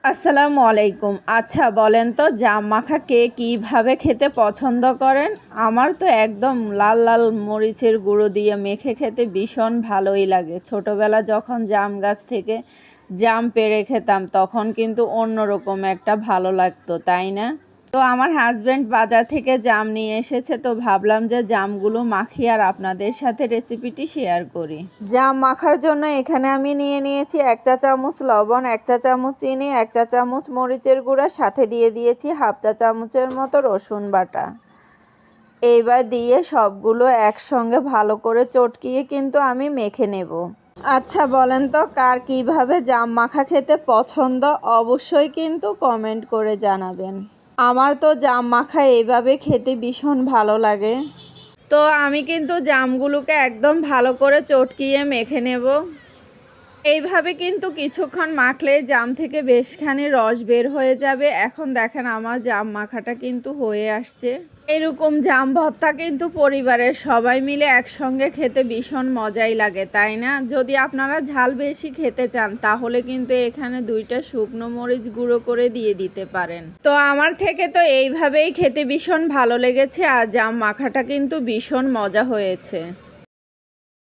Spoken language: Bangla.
আসসালামু আলাইকুম। আচ্ছা বলেন তো জাম মাখা কে কীভাবে খেতে পছন্দ করেন? আমার তো একদম লাল লাল মরিচের গুঁড়ো দিয়ে মেখে খেতে ভীষণ ভালোই লাগে। ছোটবেলা যখন জাম গাছ থেকে জাম পেড়ে খেতাম তখন কিন্তু অন্যরকম একটা ভালো লাগতো, তাই না? তো আমার হাজব্যান্ড বাজার থেকে জাম নিয়ে এসেছে, তো ভাবলাম যে জামগুলো মাখি আর আপনাদের সাথে রেসিপিটি শেয়ার করি। জাম মাখার জন্য এখানে আমি নিয়ে নিয়েছি 1 চা চামচ লবণ, 1 চা চামচ চিনি, 1 চা চামচ মরিচের গুঁড়া, সাথে দিয়ে দিয়েছি হাফ চা চামচের মতো রসুন বাটা। এইবার দিয়ে সবগুলো একসঙ্গে ভালো করে চটকিয়ে কিন্তু আমি মেখে নেব। আচ্ছা বলেন তো কার কিভাবে জাম মাখা খেতে পছন্দ? অবশ্যই কিন্তু কমেন্ট করে জানাবেন। আমার তো জাম মাখা এইভাবে খেতে ভীষণ ভালো লাগে। তো আমি কিন্তু জামগুলোকে একদম ভালো করে চটকিয়ে মেখে নেব। এইভাবে কিন্তু কিছুক্ষণ মাখলে জাম থেকে বেশখানি রস বের হয়ে যাবে। এখন দেখেন আমার জাম মাখাটা কিন্তু হয়ে আসছে। এরকম জাম ভর্তা কিন্তু পরিবারের সবাই মিলে একসঙ্গে খেতে ভীষণ মজাই লাগে, তাই না? যদি আপনারা ঝাল বেশি খেতে চান তাহলে কিন্তু এখানে 2টা শুকনো মরিচ গুঁড়ো করে দিয়ে দিতে পারেন। তো আমার থেকে তো এইভাবেই খেতে ভীষণ ভালো লেগেছে আর জাম মাখাটা কিন্তু ভীষণ মজা হয়েছে।